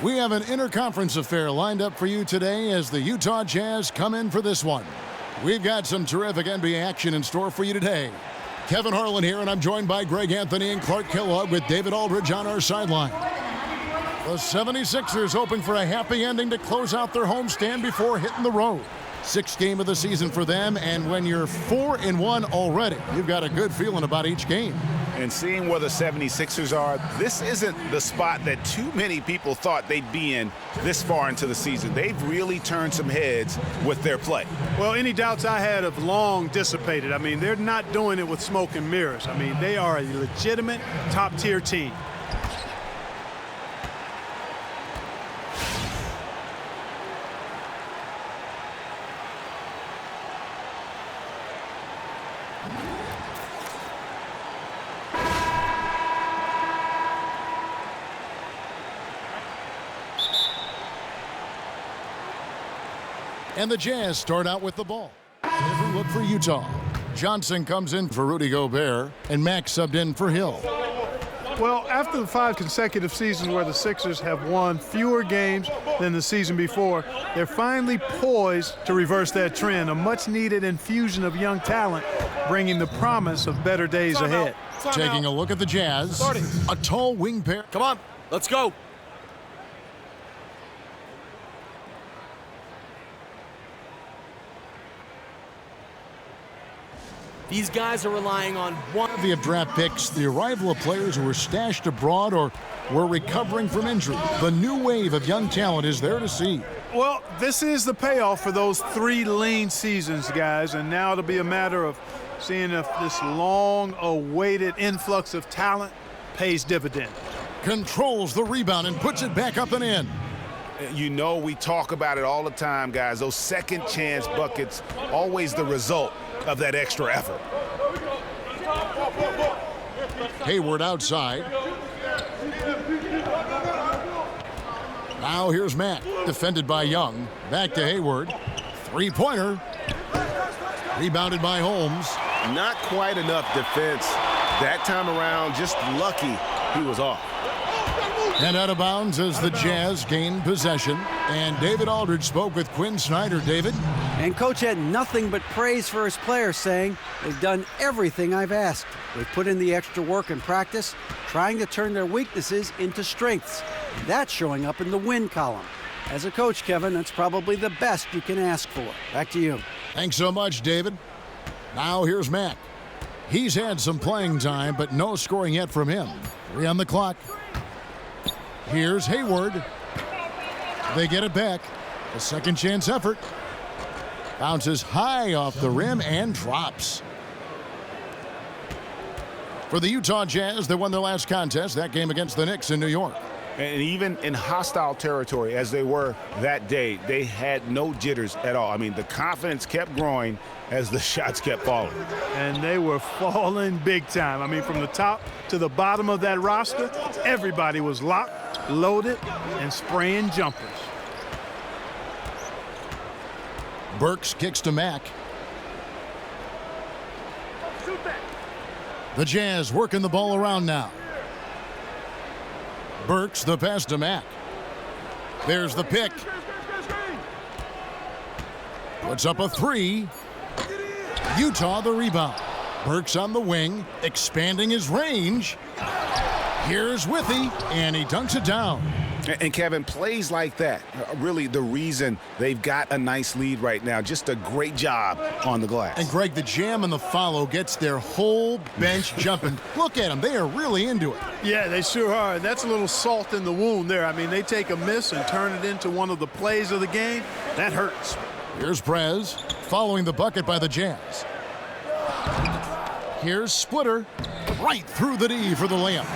We have an interconference affair lined up for you today as the Utah Jazz come in for this one. We've got some terrific NBA action in store for you today. Kevin Harlan here, and I'm joined by Greg Anthony and Clark Kellogg with David Aldridge on our sideline. The 76ers hoping for a happy ending to close out their homestand before hitting the road. Sixth game of the season for them, and when you're 4-1 already, you've got a good feeling about each game. And seeing where the 76ers are, this isn't the spot that too many people thought they'd be in this far into the season. They've really turned some heads with their play. Well, any doubts I had have long dissipated. I mean, they're not doing it with smoke and mirrors. I mean, they are a legitimate top-tier team. And the Jazz start out with the ball. Different look for Utah. Johnson comes in for Rudy Gobert, and Max subbed in for Hill. Well, after the 5 consecutive seasons where the Sixers have won fewer games than the season before, they're finally poised to reverse that trend. A much-needed infusion of young talent, bringing the promise of better days ahead. Taking a look at the Jazz, a tall wing pair. Come on, let's go. These guys are relying on one of draft picks, the arrival of players who were stashed abroad or were recovering from injury. The new wave of young talent is there to see. Well, this is the payoff for those 3 lean seasons, guys, and now it'll be a matter of seeing if this long-awaited influx of talent pays dividends. Controls the rebound and puts it back up and in. You know, we talk about it all the time, guys. Those second chance buckets, always the result of that extra effort. Hayward outside. Now here's Matt, defended by Young. Back to Hayward. Three-pointer. Rebounded by Holmes. Not quite enough defense that time around. Just lucky he was off. And out of bounds as the Jazz gained possession. And David Aldridge spoke with Quinn Snyder. David? And Coach had nothing but praise for his players, saying, they've done everything I've asked. They've put in the extra work in practice, trying to turn their weaknesses into strengths. That's showing up in the win column. As a coach, Kevin, that's probably the best you can ask for. Back to you. Thanks so much, David. Now here's Matt. He's had some playing time, but no scoring yet from him. 3 on the clock. Here's Hayward. They get it back. A second chance effort. Bounces high off the rim and drops. For the Utah Jazz, they won their last contest, that game against the Knicks in New York. And even in hostile territory, as they were that day, they had no jitters at all. I mean, the confidence kept growing as the shots kept falling. And they were falling big time. I mean, from the top to the bottom of that roster, everybody was locked, loaded, and spraying jumpers. Burks kicks to Mack. The Jazz working the ball around now. Burks the pass to Mack. There's the pick. Puts up a 3. Utah the rebound. Burks on the wing, expanding his range. Here's Withy, and he dunks it down. And Kevin, plays like that, really the reason they've got a nice lead right now. Just a great job on the glass. And Greg, the jam and the follow gets their whole bench jumping. Look at them, they are really into it. Yeah, they sure are. That's a little salt in the wound there. I mean, they take a miss and turn it into one of the plays of the game. That hurts. Here's Prez, following the bucket by the Jazz. Here's Splitter, right through the D for the layup.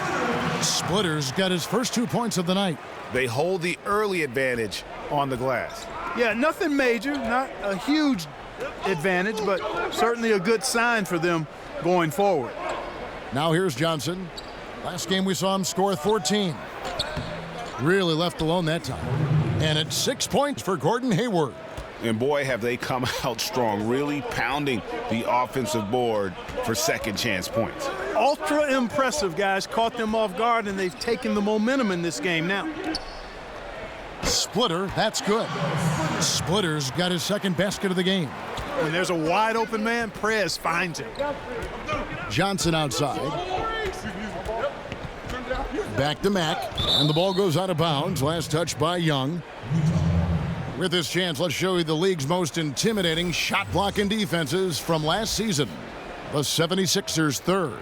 Splitter's got his first 2 points of the night. They hold the early advantage on the glass. Yeah, nothing major, not a huge advantage, but certainly a good sign for them going forward. Now here's Johnson. Last game we saw him score 14. Really left alone that time. And it's 6 points for Gordon Hayward. And boy, have they come out strong, really pounding the offensive board for second chance points. Ultra impressive, guys. Caught them off guard, and they've taken the momentum in this game now. Splitter, that's good. Splitter's got his second basket of the game. When there's a wide open man, Prez finds him. Johnson outside. Back to Mack, and the ball goes out of bounds. Last touch by Young. With this chance, let's show you the league's most intimidating shot blocking defenses from last season. The 76ers third.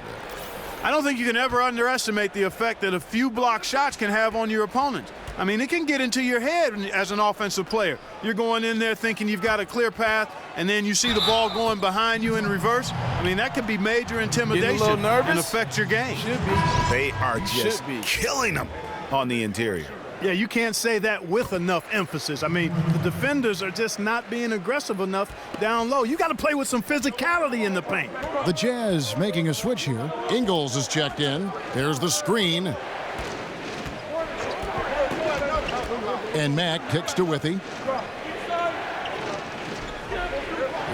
I don't think you can ever underestimate the effect that a few block shots can have on your opponent. I mean, it can get into your head as an offensive player. You're going in there thinking you've got a clear path, and then you see the ball going behind you in reverse. I mean, that could be major intimidation and affect your game. Should be. They are just killing them on the interior. Yeah, you can't say that with enough emphasis. I mean, the defenders are just not being aggressive enough down low. You got to play with some physicality in the paint. The Jazz making a switch here. Ingles is checked in. There's the screen. And Mack kicks to Withy.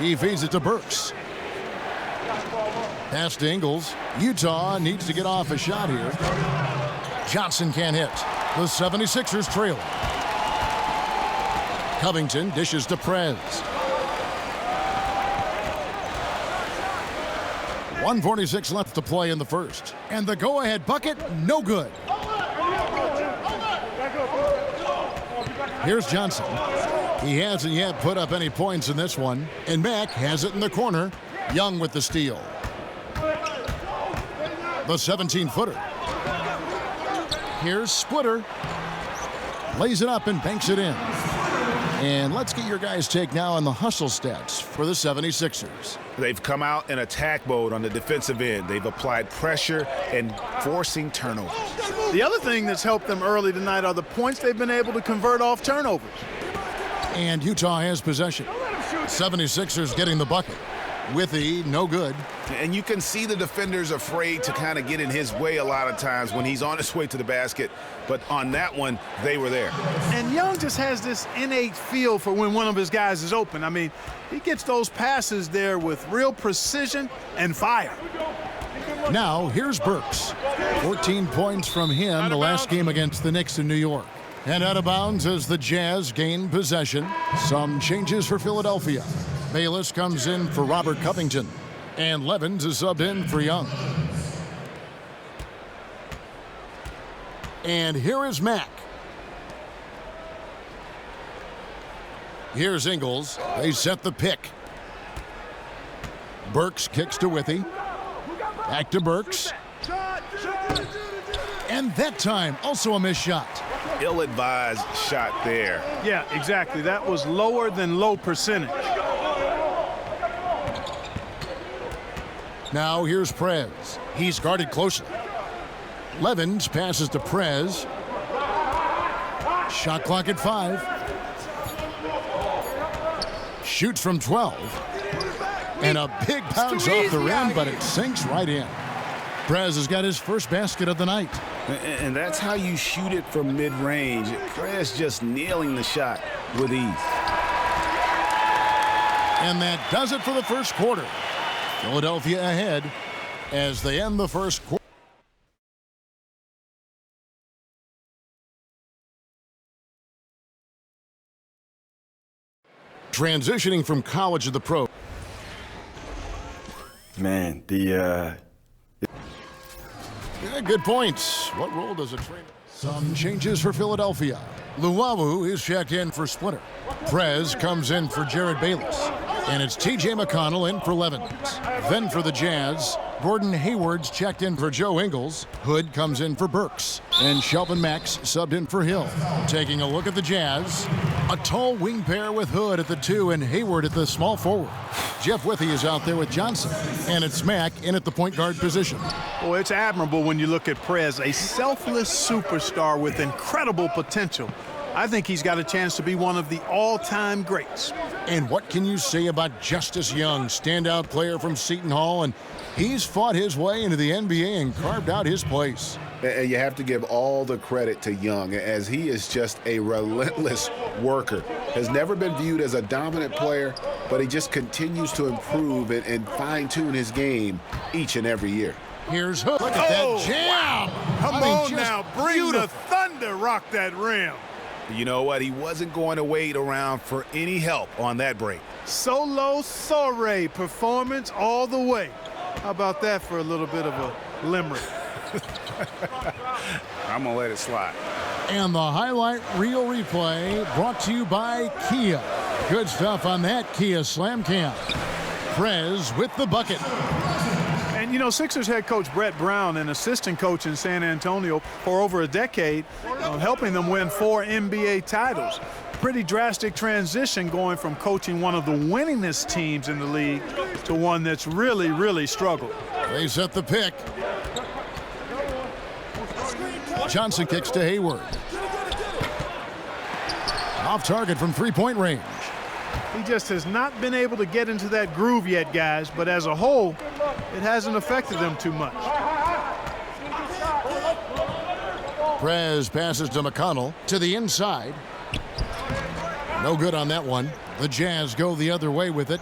He feeds it to Burks. Pass to Ingles. Utah needs to get off a shot here. Johnson can't hit. The 76ers trail. Covington dishes to Prez. 1:46 left to play in the first. And the go-ahead bucket, no good. Here's Johnson. He hasn't yet put up any points in this one. And Mack has it in the corner. Young with the steal. The 17-footer. Here's Splitter. Lays it up and banks it in. And let's get your guys' take now on the hustle stats for the 76ers. They've come out in attack mode on the defensive end. They've applied pressure and forcing turnovers. The other thing that's helped them early tonight are the points they've been able to convert off turnovers. And Utah has possession. 76ers getting the bucket. Withy, no good. And you can see the defenders afraid to kind of get in his way a lot of times when he's on his way to the basket. But on that one, they were there. And Young just has this innate feel for when one of his guys is open. I mean, he gets those passes there with real precision and fire. Now, here's Burks. 14 points from him the last game against the Knicks in New York. And out of bounds as the Jazz gain possession. Some changes for Philadelphia. Bayless comes in for Robert Covington. And Levens is subbed in for Young. And here is Mack. Here's Ingles. They set the pick. Burks kicks to Withy. Back to Burks. And that time, also a missed shot. Ill-advised shot there. Yeah, exactly. That was lower than low percentage. Now here's Prez. He's guarded closely. Levens passes to Prez. Shot clock at 5. Shoots from 12. And a big bounce off the rim, but it sinks right in. Prez has got his first basket of the night. And that's how you shoot it from mid-range. Prez just nailing the shot with ease. And that does it for the first quarter. Philadelphia ahead as they end the first quarter. Transitioning from college to the pro. Man, Yeah, good points. What role does a trainer? Some changes for Philadelphia. Luwawu is checked in for Splitter. Prez comes in for Jared Bayless. And it's T.J. McConnell in for Levens. Then for the Jazz, Gordon Hayward's checked in for Joe Ingles. Hood comes in for Burks. And Shelvin Max subbed in for Hill. Taking a look at the Jazz, a tall wing pair with Hood at the 2 and Hayward at the small forward. Jeff Withy is out there with Johnson. And it's Mack in at the point guard position. Well, it's admirable when you look at Prez, a selfless superstar with incredible potential. I think he's got a chance to be one of the all-time greats. And what can you say about Justice Young, standout player from Seton Hall, and he's fought his way into the NBA and carved out his place. And you have to give all the credit to Young, as he is just a relentless worker. Has never been viewed as a dominant player, but he just continues to improve and fine-tune his game each and every year. Here's Hood. Look at that jam. Wow. Come on now, bring the thunder, rock that rim. You know what? He wasn't going to wait around for any help on that break. Solo soiree performance all the way. How about that for a little bit of a limerick? I'm going to let it slide. And the highlight reel replay brought to you by Kia. Good stuff on that Kia Slam Cam. Prez with the bucket. And, you know, Sixers head coach Brett Brown, an assistant coach in San Antonio for over a decade, helping them win 4 NBA titles. Pretty drastic transition going from coaching one of the winningest teams in the league to one that's really, really struggled. They set the pick. Johnson kicks to Hayward. Off target from three-point range. He just has not been able to get into that groove yet, guys, but as a whole, it hasn't affected them too much. Prez passes to McConnell to the inside. No good on that one. The Jazz go the other way with it.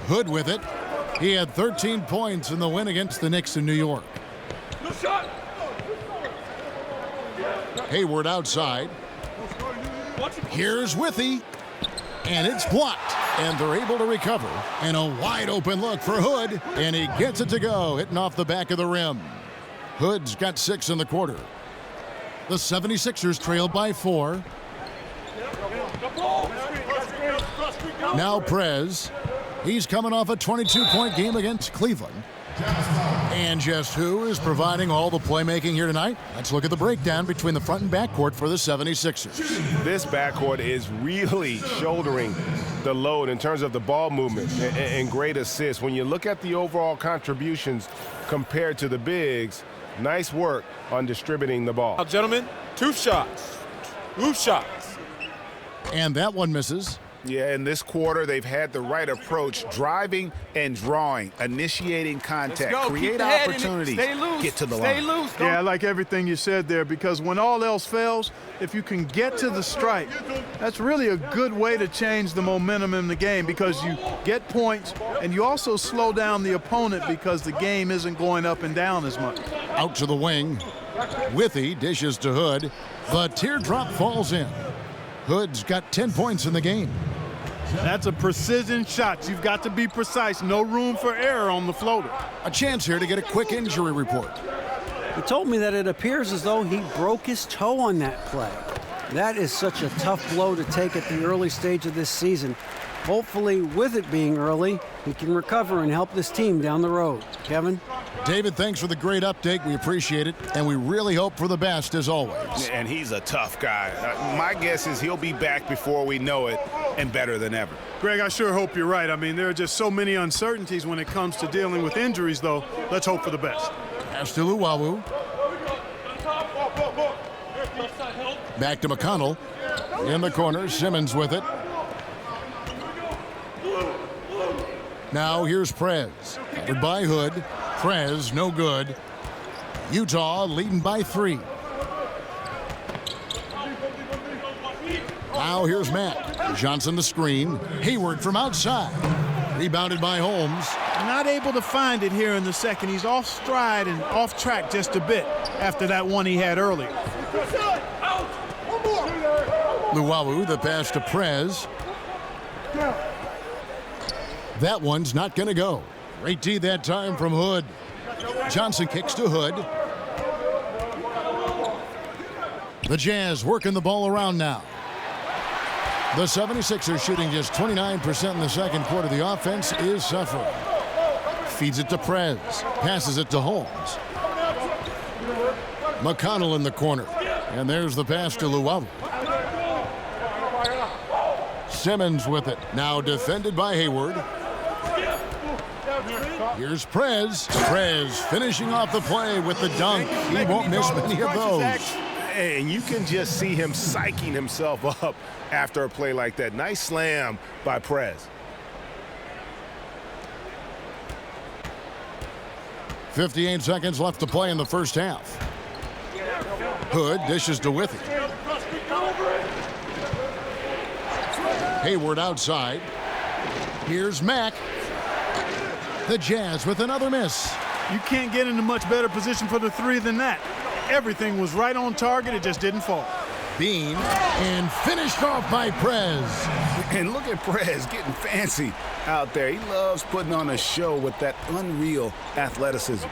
Hood with it. He had 13 points in the win against the Knicks in New York. Hayward outside. Here's Withy. And it's blocked. And they're able to recover. And a wide open look for Hood. And he gets it to go, hitting off the back of the rim. Hood's got 6 in the quarter. The 76ers trail by 4. Now Prez. He's coming off a 22-point game against Cleveland. And just who is providing all the playmaking here tonight? Let's look at the breakdown between the front and backcourt for the 76ers. This backcourt is really shouldering the load in terms of the ball movement and great assists. When you look at the overall contributions compared to the bigs, nice work on distributing the ball. Now, gentlemen, 2 shots. 2 shots. And that one misses. Yeah, in this quarter, they've had the right approach, driving and drawing, initiating contact, create opportunities, get to the line. Stay loose. Yeah, I like everything you said there, because when all else fails, if you can get to the stripe, that's really a good way to change the momentum in the game, because you get points and you also slow down the opponent because the game isn't going up and down as much. Out to the wing. Withy dishes to Hood. The teardrop falls in. Hood's got 10 points in the game. That's a precision shot. You've got to be precise. No room for error on the floater. A chance here to get a quick injury report. He told me that it appears as though he broke his toe on that play. That is such a tough blow to take at the early stage of this season. Hopefully, with it being early, he can recover and help this team down the road. Kevin? David, thanks for the great update. We appreciate it, and we really hope for the best as always. And he's a tough guy. My guess is he'll be back before we know it and better than ever. Greg, I sure hope you're right. I mean, there are just so many uncertainties when it comes to dealing with injuries, though. Let's hope for the best. Pass to Luwawu. Back to McConnell. In the corner, Simmons with it. Now here's Prez. Covered by Hood. Prez, no good. Utah leading by 3. Now here's Matt. Johnson the screen. Hayward from outside. Rebounded by Holmes. Not able to find it here in the second. He's off stride and off track just a bit after that one he had earlier. Luwawu, the pass to Prez. That one's not going to go. Great D that time from Hood. Johnson kicks to Hood. The Jazz working the ball around now. The 76ers shooting just 29% in the second quarter. The offense is suffering. Feeds it to Prez. Passes it to Holmes. McConnell in the corner. And there's the pass to Luwawu. Simmons with it. Now defended by Hayward. Here's Prez. Prez finishing off the play with the dunk. He won't miss many of those. And you can just see him psyching himself up after a play like that. Nice slam by Prez. 58 seconds left to play in the first half. Hood dishes to Withy. Hayward outside. Here's Mack. The Jazz with another miss. You can't get in a much better position for the 3 than that. Everything was right on target. It just didn't fall. Bean, and finished off by Prez. And look at Prez getting fancy out there. He loves putting on a show with that unreal athleticism.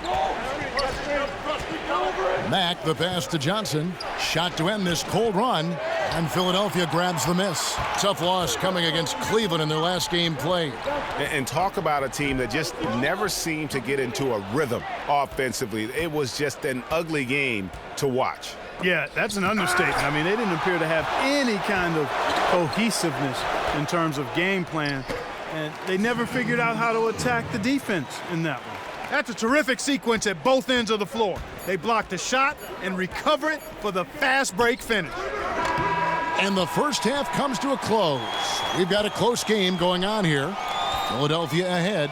Mack, the pass to Johnson. Shot to end this cold run, and Philadelphia grabs the miss. Tough loss coming against Cleveland in their last game played. And talk about a team that just never seemed to get into a rhythm offensively. It was just an ugly game to watch. Yeah, that's an understatement. I mean, they didn't appear to have any kind of cohesiveness in terms of game plan, and they never figured out how to attack the defense in that one. That's a terrific sequence at both ends of the floor. They block the shot and recover it for the fast break finish. And the first half comes to a close. We've got a close game going on here. Philadelphia ahead,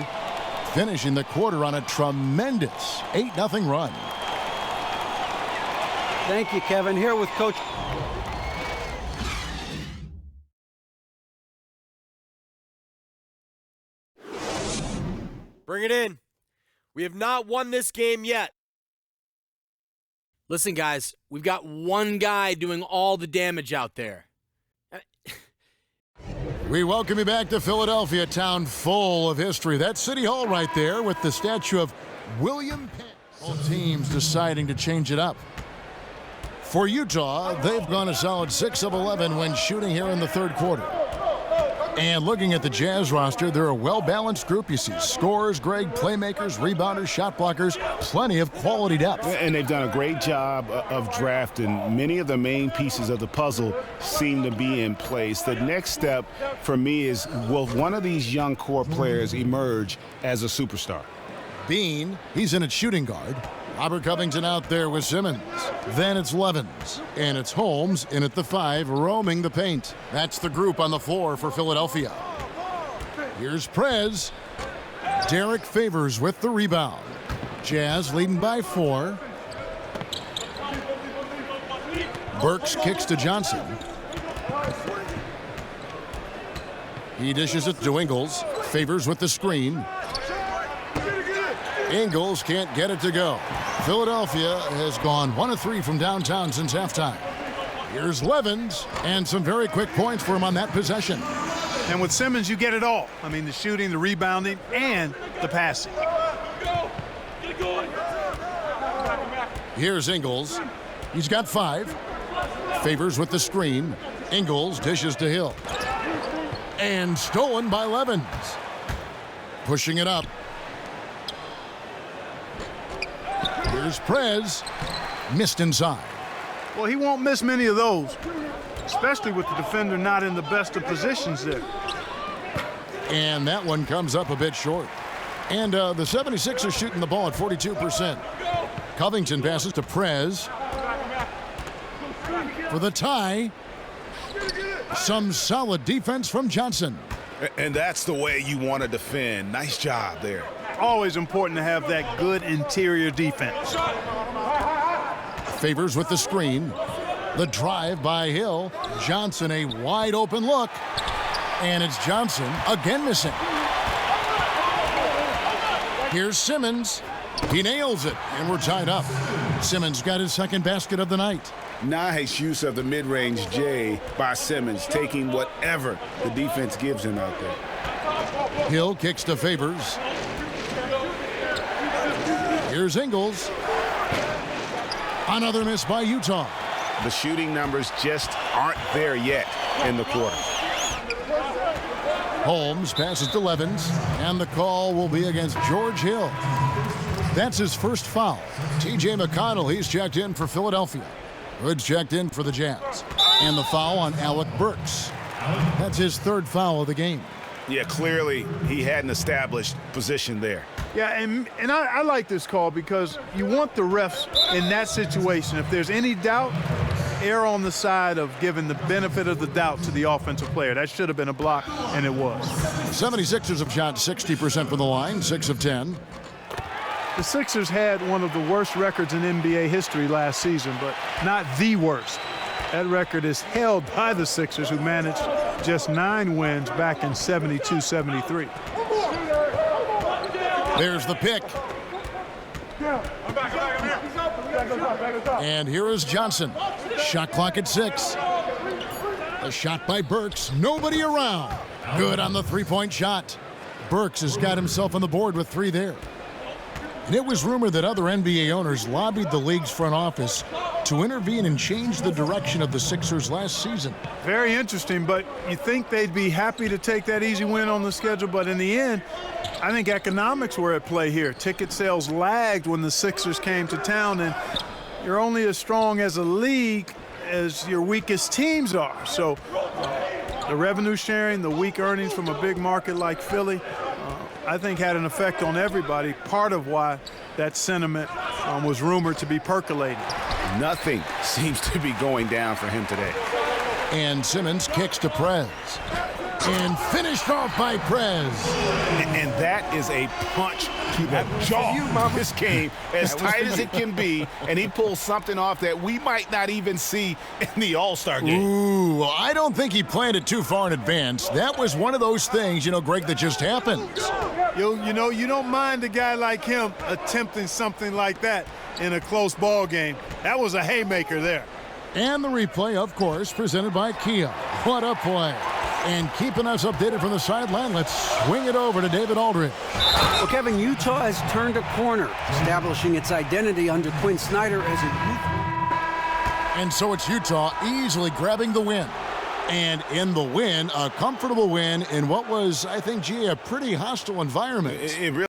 finishing the quarter on a tremendous 8-0 run. Thank you, Kevin. Here with Coach. Bring it in. We have not won this game yet. Listen, guys, we've got one guy doing all the damage out there. We welcome you back to Philadelphia, town full of history. That's City Hall right there with the statue of William Penn. Both teams deciding to change it up. For Utah, they've gone a solid 6 of 11 when shooting here in the third quarter. And looking at the Jazz roster, they're a well-balanced group. You see scorers, Greg, playmakers, rebounders, shot blockers, plenty of quality depth. And they've done a great job of drafting. Many of the main pieces of the puzzle seem to be in place. The next step for me is, will one of these young core players emerge as a superstar? Bean, he's in at shooting guard. Robert Covington out there with Simmons. Then it's Levens. And it's Holmes in at the 5, roaming the paint. That's the group on the floor for Philadelphia. Here's Prez. Derek Favors with the rebound. Jazz leading by 4. Burks kicks to Johnson. He dishes it to Ingles. Favors with the screen. Ingles can't get it to go. Philadelphia has gone 1 of 3 from downtown since halftime. Here's Levens, and some very quick points for him on that possession. And with Simmons, you get it all. I mean, the shooting, the rebounding, and the passing. Here's Ingles. He's got 5. Favors with the screen. Ingles dishes to Hill. And stolen by Levens. Pushing it up. Here's Prez. Missed inside. Well, he won't miss many of those, especially with the defender not in the best of positions there. And that one comes up a bit short. And the 76ers shooting the ball at 42%. Covington passes to Prez for the tie. Some solid defense from Johnson. And that's the way you want to defend. Nice job there. Always important to have that good interior defense. Favors with the screen. The drive by Hill. Johnson, a wide open look. And it's Johnson again missing. Here's Simmons. He nails it, and we're tied up. Simmons got his second basket of the night. Nice use of the mid-range J by Simmons, taking whatever the defense gives him out there. Hill kicks to Favors. Here's Ingles. Another miss by Utah. The shooting numbers just aren't there yet in the quarter. Holmes passes to Levens, and the call will be against George Hill. That's his first foul. T.J. McConnell, he's checked in for Philadelphia. Hood's checked in for the Jazz. And the foul on Alec Burks. That's his third foul of the game. Yeah, clearly he had an established position there. Yeah, and I like this call because you want the refs in that situation. If there's any doubt, err on the side of giving the benefit of the doubt to the offensive player. That should have been a block, and it was. The 76ers have shot 60% from the line, 6 of 10. The Sixers had one of the worst records in NBA history last season, but not the worst. That record is held by the Sixers, who managed just 9 wins back in 72-73. There's the pick. And here is Johnson. Shot clock at 6. A shot by Burks. Nobody around. Good on the three-point shot. Burks has got himself on the board with 3 there. And it was rumored that other NBA owners lobbied the league's front office to intervene and change the direction of the Sixers last season. Very interesting, but you think they'd be happy to take that easy win on the schedule, but in the end, I think economics were at play here. Ticket sales lagged when the Sixers came to town, and you're only as strong as a league as your weakest teams are. So the revenue sharing, the weak earnings from a big market like Philly, I think had an effect on everybody, part of why that sentiment was rumored to be percolating. Nothing seems to be going down for him today. And Simmons kicks to Prez. And finished off by Prez. And that is a punch to the jaw. This game as tight as it can be, and he pulls something off that we might not even see in the All-Star game. Ooh, well, I don't think he planned it too far in advance. That was one of those things, Greg, that just happens. You don't mind a guy like him attempting something like that in a close ball game. That was a haymaker there. And the replay, of course, presented by Kia. What a play. And keeping us updated from the sideline, let's swing it over to David Aldridge. Well, Kevin, Utah has turned a corner, establishing its identity under Quinn Snyder as a... And so it's Utah easily grabbing the win. And in the win, a comfortable win in what was, I think, a pretty hostile environment. It really